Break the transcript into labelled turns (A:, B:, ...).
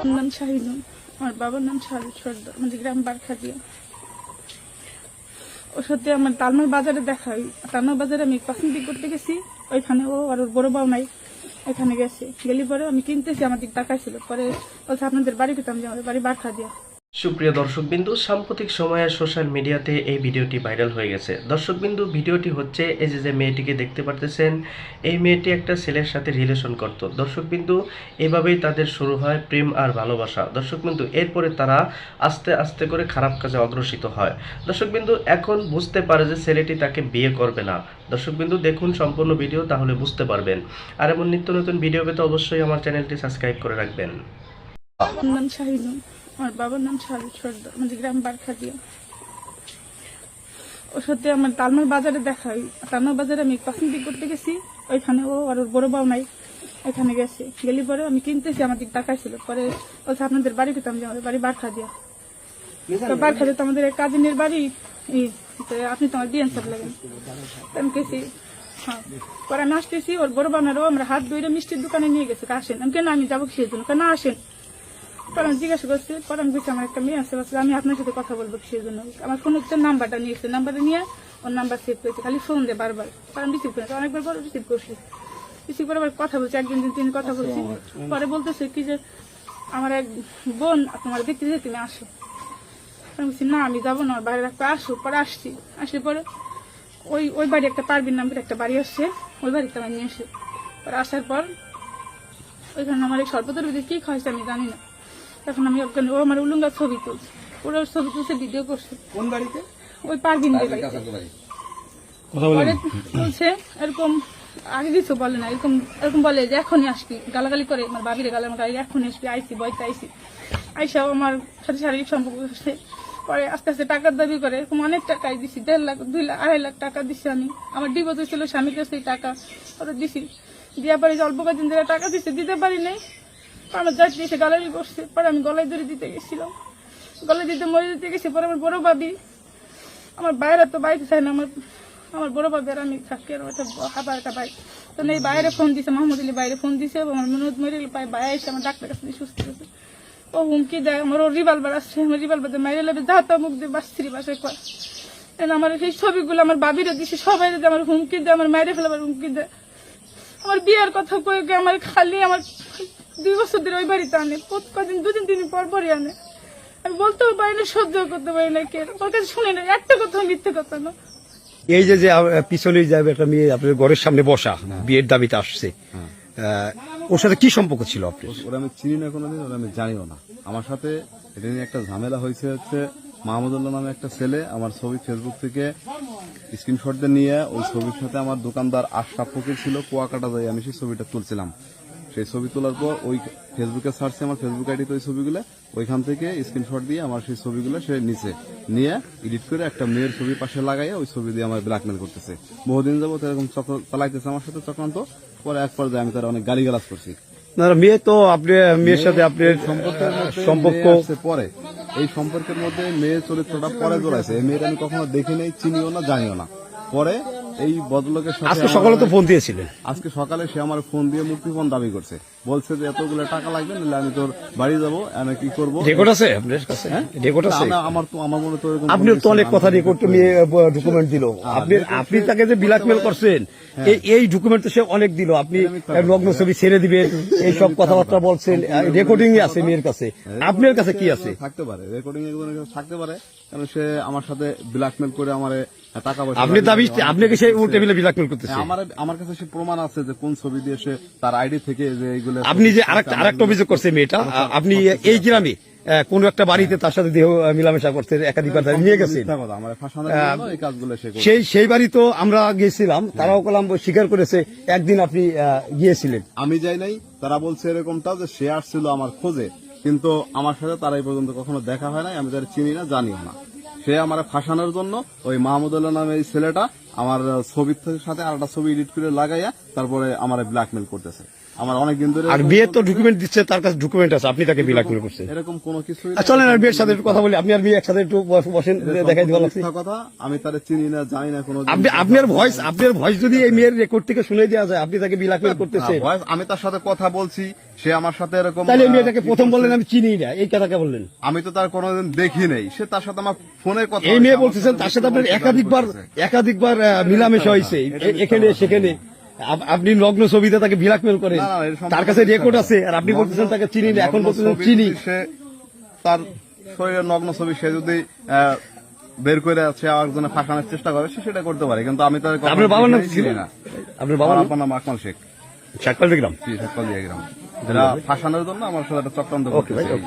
A: আমার নাম শাহিনুর, আমার বাবার নাম শাহরুখ সর্দার, আমাদের গ্রাম বারখাদিয়া। ওর সাথে আমার তালমার বাজারে দেখা হয়। তালমার বাজারে আমি কসমেটিক করতে গেছি, ওইখানে ও আর ওর বড় বাবু নাই, এখানে গেছে। গেলি পরে আমি কিনতেছি, আমার দিক টাকা ছিল, পরে বলছে আপনাদের বাড়ি পেতাম, যে আমাদের বাড়ি বারখাদিয়া।
B: সুপ্রিয় দর্শকবিন্দু, সাম্প্রতিক সময়ে সোশ্যাল মিডিয়াতে এই ভিডিওটি ভাইরাল হয়ে গেছে। দর্শকবিন্দু, ভিডিওটি হচ্ছে এই যে মেয়েটিকে দেখতে পারতেছেন, এই মেয়েটি একটা ছেলের সাথে রিলেশন করত। দর্শকবিন্দু, এভাবেই তাদের শুরু হয় প্রেম আর ভালোবাসা। দর্শকবিন্দু, এরপরে তারা আস্তে আস্তে করে খারাপ কাজে অগ্রসর হয়। দর্শকবিন্দু, এখন বুঝতে পারে যে ছেলেটি তাকে বিয়ে করবে না। দর্শকবিন্দু, দেখুন সম্পূর্ণ ভিডিও, তাহলে বুঝতে পারবেন। আর এমন নিত্য নতুন ভিডিও পেতে অবশ্যই আমার চ্যানেলটি সাবস্ক্রাইব করে রাখবেন।
A: আমার নাম শাহিনুর, আমার বাবার নাম শাহরুখ সর্দার, আমাদের গ্রাম বারখাদিয়া। ওর সাথে আমার তালমার বাজারে দেখা হয়। তালমার বাজারে আমি কসমেটিক করতে গেছি, ওইখানে ও আর ওর বড় বাবু নাই, এখানে গেছে। গেলি পরে আমি কিনতেছি, আমার দিক টাকা ছিল, পরে বলছে আপনাদের বাড়ি পেতাম, যে আমাদের বাড়ি বারখাদিয়া। তো বারখাদিয়া তো আমাদের কাজিনের বাড়ি, আপনি তো আমার ডিএন সাহেব লাগেন। আমি গেছি, হ্যাঁ। পরে আমি আসতেছি, ওর বড় বানারও আমরা হাত ধরে মিষ্টির দোকানে নিয়ে গেছে, আসেন। আমি কেন, আমি যাবো কিসের জন্য, কেন আসেন। পরে আমি জিজ্ঞাসা করছি, পরে আমি বলছি আমার একটা মেয়ে আছে, আমি আপনার সাথে কথা বলবো কিসের জন্য। আমার ফোনের নাম্বারটা নিয়েছে, নাম্বারটা নিয়ে ওর নাম্বার সেভ করেছে, খালি ফোন দেয় বারবার। পরে আমি রিসিভ করেছি, অনেকবার পরে রিসিভ করছি, রিসিভ করে আবার কথা বলছি, একদিন দিন তিন কথা বলছি। পরে বলতেছে কি যে আমার এক বোন তোমার দেখতে যেতে, তুমি আসো। আমি বলছি না, আমি যাবো না, বাইরে রাখতে আসো। পরে আসছি, আসলে পরে ওই বাড়ি একটা পারবিন নামের একটা বাড়ি আসছে, ওই বাড়িতে আমার নিয়ে আসে। পরে আসার পর ওইখানে আমার এই সর্বতের ভিতরে কি খাওয়াইছে আমি জানি না। এখন আমি ও আমার উলুঙ্গা ছবি তুলছে, পুরো ছবি তুলছে, ভিডিও করছে।
C: কোন বাড়িতে?
A: ওই পারবিন তুলছে। এরকম আগে কিছু বলে না, এরকম এরকম বলে যে এখনই আসবি, গালাগালি করে আমার বাবিরে গালাগালি, এখনই আসবি, আইসি বইতে আইসি। আইসাও আমার সাথে শারীরিক সম্পর্ক করছে। পরে আস্তে আস্তে টাকার দাবি করে, এরকম অনেক টাকাই দিছি, 1.5 লাখ 2 লাখ 2.5 লাখ টাকা দিছি আমি। আমার ডিভোর্স হয়েছিল, স্বামীর কাছে টাকা ওরা দিছি, দিয়া পরে অল্প কদিন ধরে টাকা দিচ্ছে, দিতে পারি নাই। আমার যাই দিয়েছে, গালাগালি করছে। পরে আমি গলায় ধরে দিতে গেছিলাম, গলায় দিতে মরে দিতে গেছি। পরে আমার বড় ভাবি, আমার বাইরে তো বাইরে চাই না, আমার বড় ভাবি আর আমি থাকি, আর ওটা হাবার একটা ভাই তো এই বাইরে ফোন দিছে, মাহমুদ আলী বাইরে ফোন দিছে, আমার মনোজ মরে পাই বাইরে এসে আমার ডাক্তার কাছে সুস্থ হয়েছে। ও হুমকি দেয়, আমার ও রিভলভার আসছে, আমার রিভলভার দিয়ে মাইরে লাগবে, যা তা মুখ দিয়ে বাস্ত্রী বাসায় কয়। আমার সেই ছবিগুলো আমার বাবিরে দিছে, সবাই যদি আমার হুমকি দেয়, আমার মাইরে ফেলাবার হুমকি দেয়। আমার বিয়ের কথা কয়ে আমার খালি আমার 2 বছর ধরে ওই বাড়িতে আনে, কদিন 2 দিন পর পরই আনে। আমি বলতেও পারি না, সহ্য করতে পারি না, কে ওর কাছে শুনি না, একটা কথা মিথ্যে কথা না।
C: এই যে পিছনে যাবে একটা মেয়ে আপনার ঘরের সামনে বসা, বিয়ের দাবিতে আসছে, ওর সাথে কি সম্পর্ক ছিল আপনার?
D: ওরা আমি চিনি না কোনোদিন, ওরা আমি জানিও না। আমার সাথে এটা নিয়ে একটা ঝামেলা হয়েছে, হচ্ছে মাহমুদুল্লাহ নামে একটা ছেলে আমার ছবি ফেসবুক থেকে স্ক্রিনশট দিয়ে নিয়ে, ওই ছবির সাথে আমার দোকানদার আশরাফ ফকির ছিল, কুয়াকাটা যাই আমি সেই ছবিটা তুলছিলাম। সেই ছবি তোলার পর ওই ফেসবুকে সার্চে আমার ফেসবুক আইডিতে ওই ছবিগুলো, ওইখান থেকে স্ক্রিনশট দিয়ে আমার সেই ছবিগুলো সে নিচে নিয়ে এডিট করে একটা মেয়ের ছবি পাশে লাগাইয়া ওই ছবি দিয়ে আমার ব্ল্যাকমেল করতেছে। বহুদিন যাবত এরকম চালাইতেছে আমার সাথে চক্রান্ত। পরে এক পর্যায়ে আমি তার অনেক গালিগালাজ করছি।
C: মেয়ে তো আপনি মেয়ের সাথে আপনার সম্পর্ক
D: পরে এই সম্পর্কের মধ্যে মেয়ের চরিত্রটা পরে জড়াইছে। এই মেয়ের আমি কখনো দেখি নাই, চিনিও না, জানিও না। পরে এই বদলোকের সাথে
C: আজকে সকালে তো ফোন দিয়েছিলেন।
D: আজকে সকালে সে আমার ফোন দিয়ে মুক্তিপণ দাবি করছে, বলছে যে এতগুলো টাকা লাগবে, নাহলে আমি তোর বাড়ি যাবো, আমি কি করবো।
C: রেকর্ড আছে আপনার কাছে? রেকর্ড আছে?
D: আমার মনে তো
C: আপনি তো অনেক কথা রেকর্ড নিয়ে ডকুমেন্ট দিল। আপনি তাকে যে ব্ল্যাকমেল করছেন, এই ডকুমেন্ট তো সে অনেক দিল। আপনি লগ্ন ছবি ছেড়ে দিবেন, এই সব কথাবার্তা বলছেন, রেকর্ডিং আছে মেয়ের কাছে। আপনার কাছে কি আছে?
D: থাকতে পারে, রেকর্ডিং থাকতে পারে, কারণ সে আমার সাথে ব্ল্যাকমেল করে আমার টাকা পয়সা।
C: আপনি দাবি আপনাকে সেই টেবিলে ব্ল্যাকমেল করতেছে?
D: আমার কাছে সে প্রমাণ আছে যে কোন ছবি দিয়ে সে তার আইডি থেকে যে এইগুলো।
C: আপনি যে আরেকটা অভিযোগ করছে মেয়েটা, আপনি এই গ্রামে কোন একটা বাড়িতে তার সাথে দেহ মিলামেশা করতে একাধিকবার নিয়ে গেছেন, সেই বাড়ি তো আমরা গিয়েছিলাম, তারাও কলাম স্বীকার করেছে একদিন আপনি গিয়েছিলেন।
D: আমি যাই নাই, তারা বলছে এরকমটা যে সে আসছিল আমার খোঁজে, কিন্তু আমার সাথে তারা এই পর্যন্ত কখনো দেখা হয় নাই, আমি তার চিনি না, জানিও না। সে আমার ফাঁসানোর জন্য ওই মাহমুদুল্লাহ নামে এই ছেলেটা আমার ছবির সাথে আর একটা ছবি এডিট করে লাগাইয়া তারপরে আমার ব্ল্যাকমেল করতেছে। আমার অনেক দিন ধরে
C: আর বিয়ের তো ডকুমেন্ট দিচ্ছে, তার কাছে ডকুমেন্ট আছে, আপনি তাকে ব্ল্যাকমেল করছেন।
D: এরকম কোনো কিছুই
C: আর চলেন আর বিয়ের সাথে একটু কথা বলি, আপনি আর বিয়ে একসাথে একটু বসেন, দেখাই দিতে পারছি।
D: মিথ্যা কথা, আমি তারে চিনি না, জানি না কোনো
C: আপনার ভয়েস যদি এই মেয়ের রেকর্ড থেকে শুনে দেওয়া যায়, আপনি তাকে ব্ল্যাকমেল করতেছেন,
D: আমি তার সাথে কথা বলছি, সে আমার সাথে এরকম
C: তাহলে এই মেয়েটাকে প্রথম বললেন আমি চিনি না, এই কথাকে বললেন।
D: আমি তো তার কোনোদিন দেখি নেই, সে তার সাথে আমার ফোনে কথা
C: এই মেয়ে
D: আমার
C: বলতেছেন তার সাথে আপনার
D: করতেছে।
C: একাধিকবার মিলামেশা হয়েছে এখানে সেখানে, আপনি নগ্ন ছবিতে তাকে ব্ল্যাকমেল করেন,
D: না, না, এর সম্পর্কে
C: তার কাছে
D: কিছু
C: রেকর্ড
D: না।
C: আছে, আর আপনি বলতেছেন তাকে চিনি না, এখন
D: নগ্ন
C: বলতেছেন
D: ছবি
C: চিনি।
D: যদি সে তার শরীরের নগ্ন ছবি সে যদি বের করে আছে আরেকজনে ফাঁসানোর চেষ্টা করে, সে সেটা করতে পারে, কিন্তু আমি তার
C: আপনার বাবার নাম কি ছিল?
D: চিনি না।
C: আপনার বাবার
D: আমার
C: নাম?
D: আব্বার নাম আকমাল শেখ,
C: শাকপাল দেখলাম।
D: শেখ গ্রাম, যারা ফাঁসানোর জন্য আমার সাথে একটা চক্রান্ত
C: ওকে ভাই,
D: করতেছে।